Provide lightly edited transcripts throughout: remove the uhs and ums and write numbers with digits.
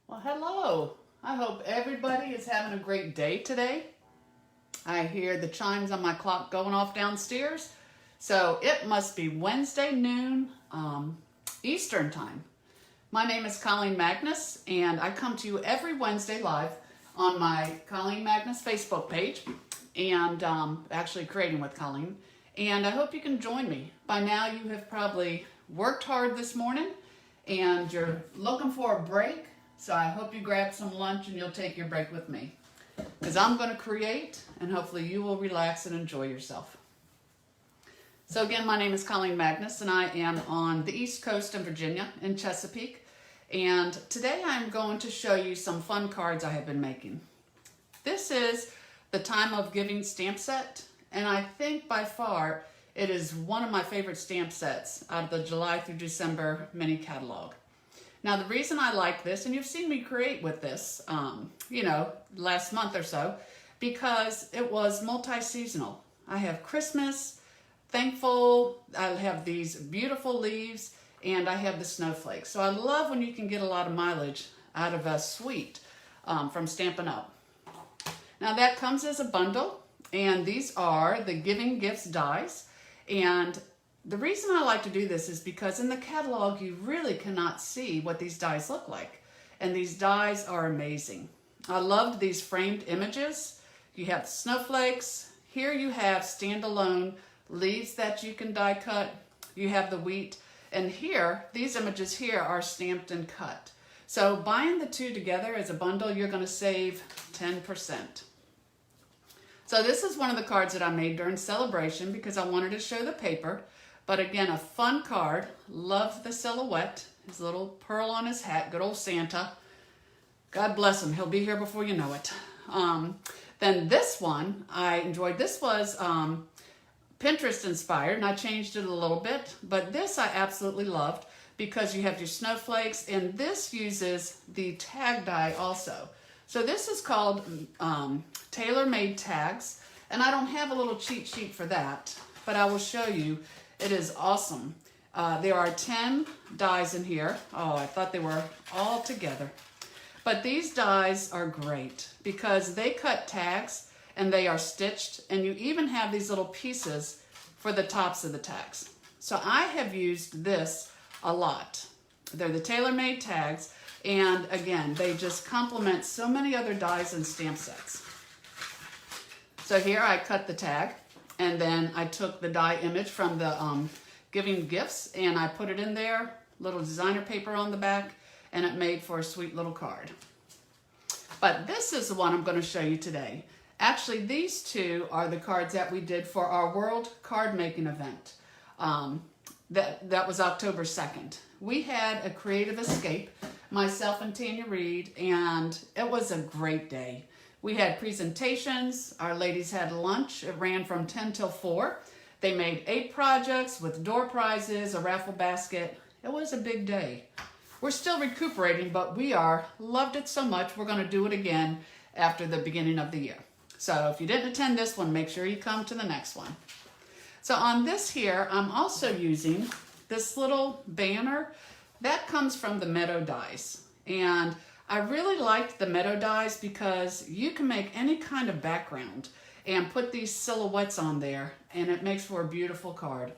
Well, hello. I hope everybody is having a great day today. I hear the chimes on my clock going off downstairs. So it must be Wednesday noon Eastern time. My name is Colleen Magness, and I come to you every Wednesday live on my Colleen Magness Facebook page, and actually Creating with Colleen. And I hope you can join me. By now you have probably worked hard this morning and you're looking for a break. So I hope you grab some lunch and you'll take your break with me, because I'm going to create and hopefully you will relax and enjoy yourself. So again, my name is Colleen Magness and I am on the East Coast in Virginia in Chesapeake. And today I'm going to show you some fun cards I have been making. This is the Time of Giving stamp set, and I think by far it is one of my favorite stamp sets out of the July through December mini catalog. Now the reason I like this, and you've seen me create with this, last month or so, because it was multi-seasonal. I have Christmas, Thankful, I have these beautiful leaves, and I have the snowflakes. So I love when you can get a lot of mileage out of a suite from Stampin' Up. Now that comes as a bundle, and these are the Giving Gifts dies. And the reason I like to do this is because in the catalog you really cannot see what these dies look like. And these dies are amazing. I loved these framed images. You have snowflakes. Here you have standalone leaves that you can die cut. You have the wheat. And here, these images here are stamped and cut. So buying the two together as a bundle, you're going to save 10%. So this is one of the cards that I made during celebration because I wanted to show the paper. But again, a fun card. Love the silhouette. His little pearl on his hat. Good old Santa. God bless him. He'll be here before you know it. Then this one, I enjoyed. This was Pinterest inspired, and I changed it a little bit. But this I absolutely loved because you have your snowflakes, and this uses the tag die also. So this is called tailor-made tags, and I don't have a little cheat sheet for that, but I will show you. It is awesome. There are 10 dies in here. Oh, I thought they were all together. But these dies are great because they cut tags and they are stitched, and you even have these little pieces for the tops of the tags. So I have used this a lot. They're the tailor-made tags, and again, they just complement so many other dies and stamp sets. So here I cut the tag, and then I took the die image from the Giving Gifts, and I put it in there, little designer paper on the back, and it made for a sweet little card. But this is the one I'm going to show you today. Actually, these two are the cards that we did for our World Card Making event. That was October 2nd. We had a creative escape, myself and Tanya Reed, and it was a great day. We had presentations, our ladies had lunch, it ran from 10 till 4. They made 8 projects with door prizes, a raffle basket. It was a big day. We're still recuperating, but we loved it so much, we're gonna do it again after the beginning of the year. So if you didn't attend this one, make sure you come to the next one. So on this here, I'm also using this little banner. That comes from the Meadow Dies. And I really liked the Meadow Dies because you can make any kind of background and put these silhouettes on there, and it makes for a beautiful card.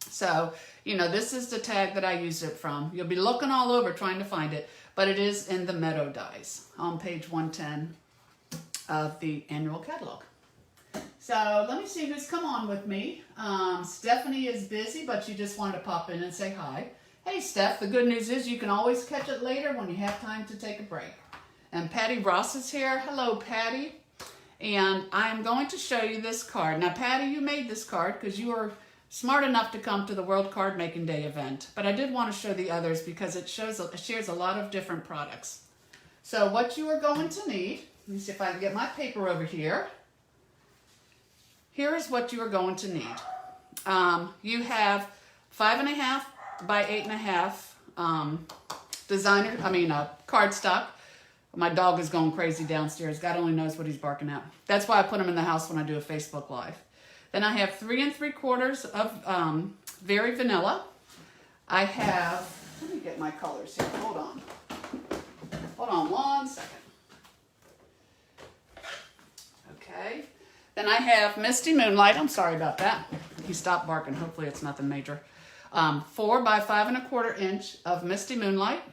So, this is the tag that I used it from. You'll be looking all over trying to find it, but it is in the Meadow Dies on page 110 of the annual catalog. So let me see who's come on with me. Stephanie is busy, but she just wanted to pop in and say hi. Hey, Steph, the good news is you can always catch it later when you have time to take a break. And Patty Ross is here. Hello, Patty. And I'm going to show you this card. Now, Patty, you made this card because you were smart enough to come to the World Card Making Day event. But I did want to show the others because it shares a lot of different products. So what you are going to need, let me see if I can get my paper over here. Here is what you are going to need. You have 5.5 by 8.5 cardstock. My dog is going crazy downstairs. God only knows what he's barking at. That's why I put him in the house when I do a Facebook Live. Then I have 3 3/4 of Very Vanilla. I have, let me get my colors here. Hold on. Then I have Misty Moonlight. I'm sorry about that. He stopped barking. Hopefully it's nothing major. 4 by 5 1/4 inch of Misty Moonlight.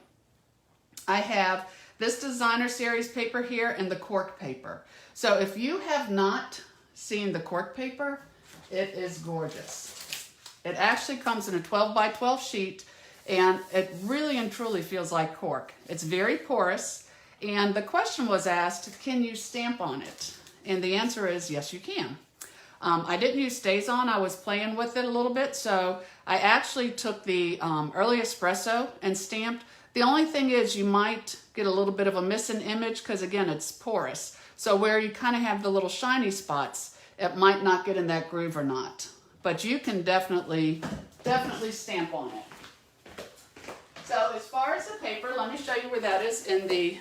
I have this designer series paper here and the cork paper. So if you have not seen the cork paper, it is gorgeous. It actually comes in a 12 by 12 sheet, and it really and truly feels like cork. It's very porous, and the question was asked, can you stamp on it? And the answer is yes, you can. I didn't use StazOn. I was playing with it a little bit, so I actually took the early espresso and stamped. The only thing is you might get a little bit of a missing image because, again, it's porous. So where you kind of have the little shiny spots, it might not get in that groove or not. But you can definitely stamp on it. So as far as the paper, let me show you where that is in the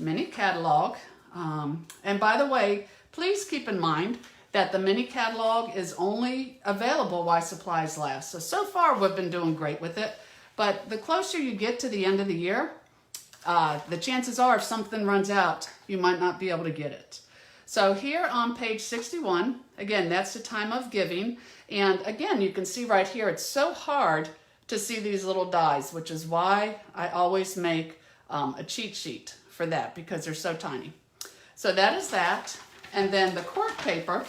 mini catalog. And by the way, please keep in mind that the mini catalog is only available while supplies last. So far we've been doing great with it. But the closer you get to the end of the year, the chances are if something runs out, you might not be able to get it. So here on page 61, again, that's the time of giving. And again, you can see right here, it's so hard to see these little dies, which is why I always make a cheat sheet for that, because they're so tiny. So that is that. And then the cork paper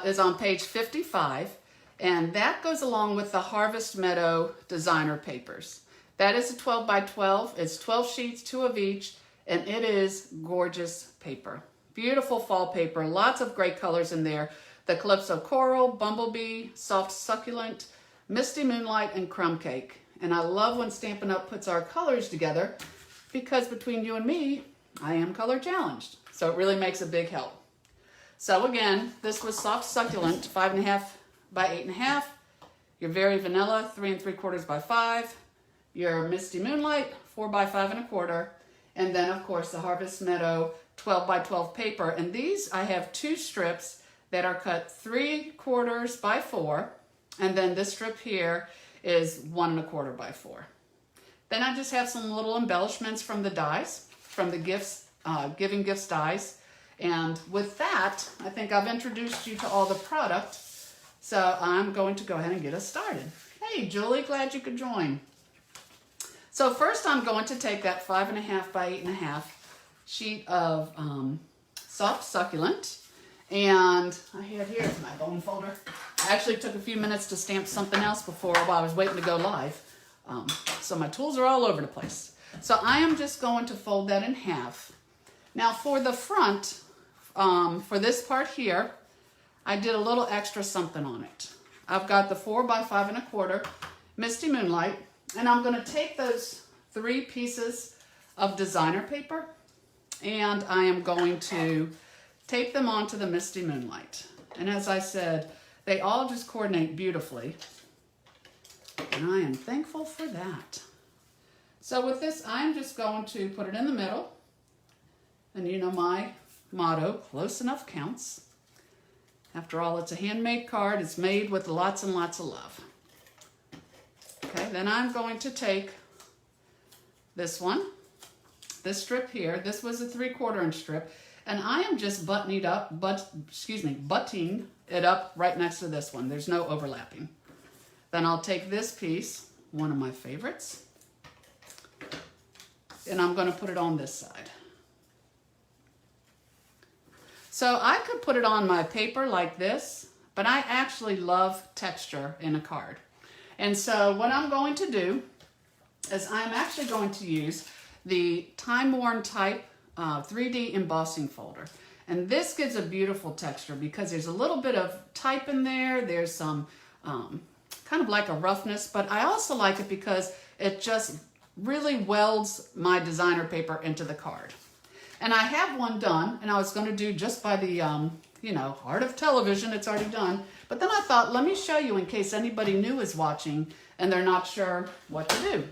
is on page 55. And that goes along with the Harvest Meadow designer papers. That is a 12 by 12. It's 12 sheets, 2 of each, and it is gorgeous paper. Beautiful fall paper, lots of great colors in there. The Calypso Coral, Bumblebee, Soft Succulent, Misty Moonlight, and Crumb Cake. And I love when Stampin' Up! Puts our colors together because between you and me, I am color challenged. So it really makes a big help. So again, this was Soft Succulent, 5 1/2 by 8 1/2. Your Very Vanilla, 3 3/4 by 5. Your Misty Moonlight, 4 by 5 1/4. And then of course the Harvest Meadow 12 by 12 paper. And these, I have 2 strips that are cut 3/4 by 4. And then this strip here is 1 1/4 by 4. Then I just have some little embellishments from the dies, from the gifts, Giving Gifts dies. And with that, I think I've introduced you to all the product. So I'm going to go ahead and get us started. Hey, Julie, glad you could join. So first I'm going to take that 5 1/2 by 8 1/2 sheet of Soft Succulent. And I have here my bone folder. I actually took a few minutes to stamp something else before while I was waiting to go live. So my tools are all over the place. So I am just going to fold that in half. Now for the front, for this part here, I did a little extra something on it. I've got the 4 by 5 1/4 Misty Moonlight, and I'm going to take those 3 pieces of designer paper, and I am going to tape them onto the Misty Moonlight. And as I said, they all just coordinate beautifully, and I am thankful for that. So with this, I'm just going to put it in the middle, and you know my motto, close enough counts. After all, it's a handmade card. It's made with lots and lots of love. Okay, then I'm going to take this one, this strip here. This was a 3/4 inch strip, and I am just buttoning it up right next to this one. There's no overlapping. Then I'll take this piece, one of my favorites, and I'm going to put it on this side. So I could put it on my paper like this, but I actually love texture in a card. And so what I'm going to do is I'm actually going to use the Time Worn Type 3D embossing folder. And this gives a beautiful texture because there's a little bit of type in there. There's some kind of like a roughness, but I also like it because it just really welds my designer paper into the card. And I have one done, and I was going to do just by the, art of television, it's already done. But then I thought, let me show you in case anybody new is watching and they're not sure what to do.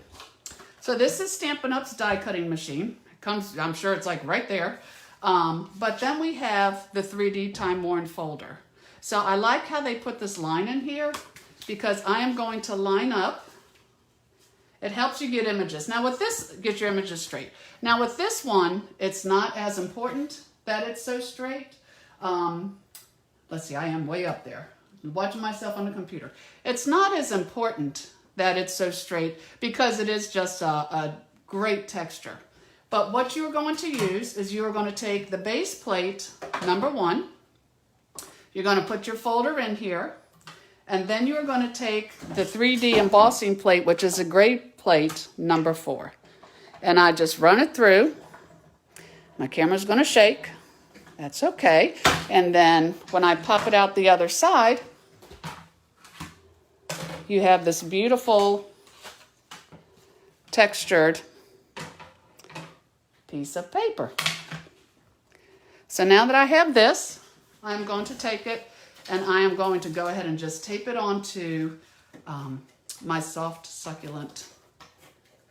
So this is Stampin' Up's die cutting machine. It comes, I'm sure it's like right there. But then we have the 3D Time Worn folder. So I like how they put this line in here because I am going to line up. It helps you get images. Now with this, get your images straight. Now with this one, it's not as important that it's so straight. Let's see, I am way up there. I'm watching myself on the computer. It's not as important that it's so straight because it is just a great texture. But what you're going to use is you're going to take the base plate, number 1. You're going to put your folder in here. And then you're going to take the 3D embossing plate, which is a great plate, number 4. And I just run it through. My camera's going to shake. That's okay. And then when I pop it out the other side, you have this beautiful textured piece of paper. So now that I have this, I'm going to take it and I am going to go ahead and just tape it onto my soft, succulent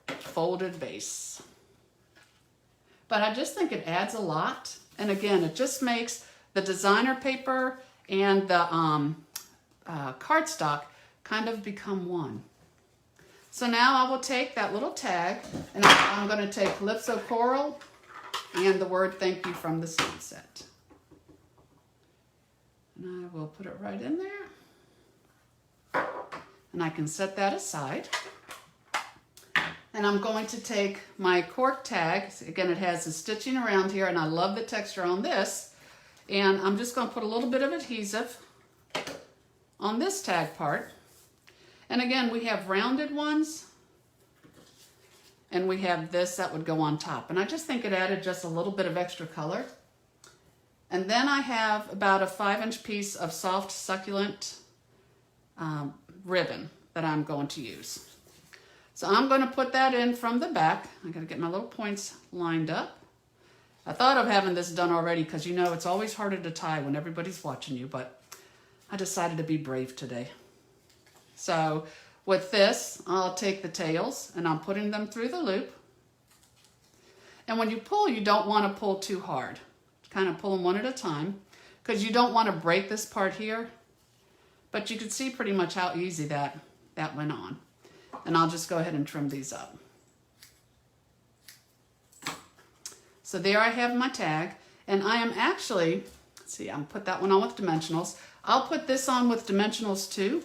folded base. But I just think it adds a lot. And again, it just makes the designer paper and the cardstock kind of become one. So now I will take that little tag and I'm going to take Calypso Coral and the word thank you from the sunset. And I will put it right in there. And I can set that aside. And I'm going to take my cork tag. Again, it has the stitching around here and I love the texture on this. And I'm just going to put a little bit of adhesive on this tag part. And again, we have rounded ones and we have this that would go on top. And I just think it added just a little bit of extra color. And then I have about a 5-inch piece of soft, succulent ribbon that I'm going to use. So I'm going to put that in from the back. I got to get my little points lined up. I thought of having this done already because you know it's always harder to tie when everybody's watching you, but I decided to be brave today. So with this, I'll take the tails and I'm putting them through the loop. And when you pull, you don't want to pull too hard. Kind of pull them one at a time because you don't want to break this part here. But you can see pretty much how easy that went on. And I'll just go ahead and trim these up. So there I have my tag. And I am actually, let's see, I'm put that one on with dimensionals. I'll put this on with dimensionals too.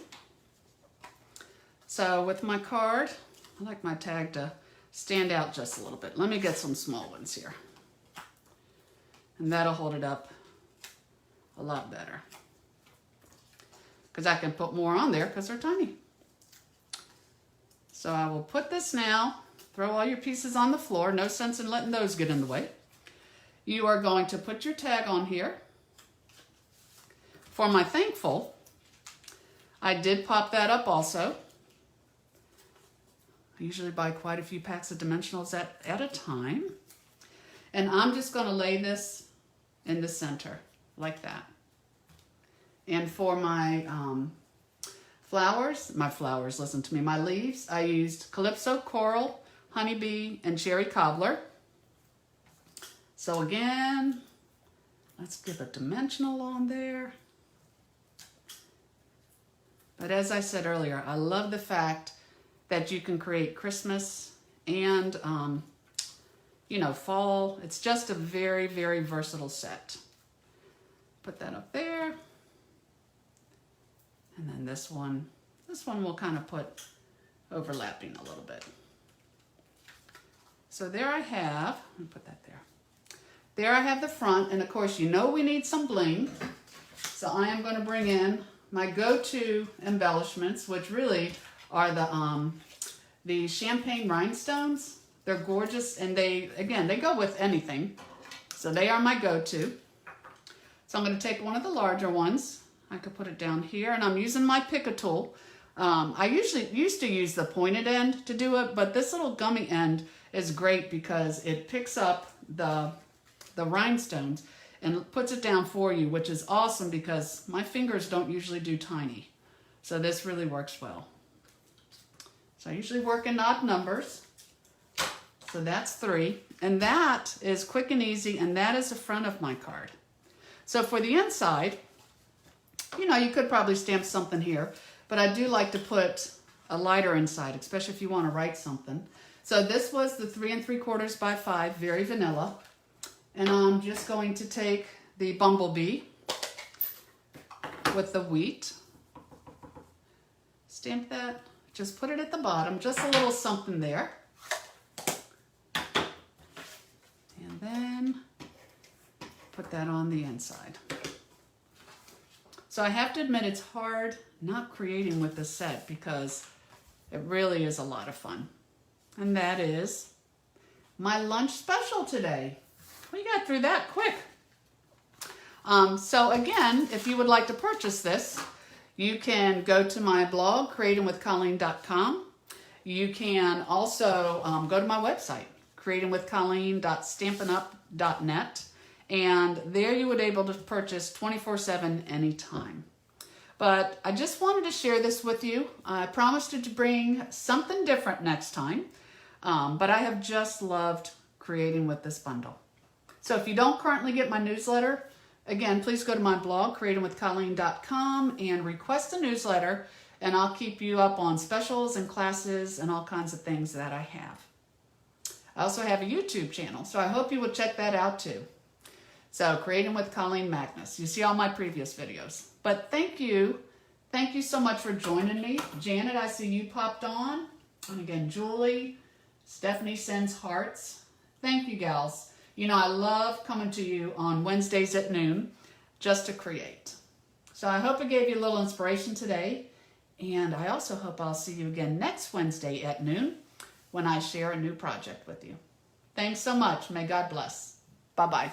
So with my card, I like my tag to stand out just a little bit. Let me get some small ones here. And that'll hold it up a lot better. Because I can put more on there because they're tiny. So I will put this now, throw all your pieces on the floor. No sense in letting those get in the way. You are going to put your tag on here. For my thankful, I did pop that up also. I usually buy quite a few packs of dimensionals at a time. And I'm just going to lay this in the center like that. And for my listen to me, my leaves, I used Calypso Coral, Honeybee, and Cherry Cobbler. So again, let's give a dimensional on there. But as I said earlier, I love the fact that you can create Christmas and, fall. It's just a very, very versatile set. Put that up there. And then this one we'll kind of put overlapping a little bit. So there I have, let me put that there. There I have the front, and of course you know we need some bling. So I am going to bring in my go-to embellishments, which really are the champagne rhinestones. They're gorgeous, and they go with anything. So they are my go-to. So I'm going to take one of the larger ones. I could put it down here, and I'm using my pick-a tool. I usually used to use the pointed end to do it, but this little gummy end is great because it picks up the rhinestones and puts it down for you, which is awesome because my fingers don't usually do tiny. So this really works well. So I usually work in odd numbers. So that's 3. And that is quick and easy, and that is the front of my card. So for the inside, you could probably stamp something here, but I do like to put a lighter inside, especially if you want to write something. So this was the 3 3/4 by 5, very vanilla. And I'm just going to take the bumblebee with the wheat. Stamp that, just put it at the bottom, just a little something there. And then put that on the inside. So I have to admit it's hard not creating with the set because it really is a lot of fun. And that is my lunch special today. We got through that quick. So again, if you would like to purchase this, you can go to my blog, creatingwithcolleen.com. You can also go to my website, creatingwithcolleen.stampinup.net. And there you would be able to purchase 24/7 anytime. But I just wanted to share this with you. I promised to bring something different next time. But I have just loved creating with this bundle. So if you don't currently get my newsletter, again, please go to my blog, creatingwithcolleen.com, and request a newsletter, and I'll keep you up on specials and classes and all kinds of things that I have. I also have a YouTube channel, so I hope you will check that out too. So, Creating with Colleen Magness. You see all my previous videos. But thank you. Thank you so much for joining me. Janet, I see you popped on. And again, Julie, Stephanie sends hearts. Thank you, gals. You know, I love coming to you on Wednesdays at noon just to create. So I hope it gave you a little inspiration today. And I also hope I'll see you again next Wednesday at noon when I share a new project with you. Thanks so much. May God bless. Bye-bye.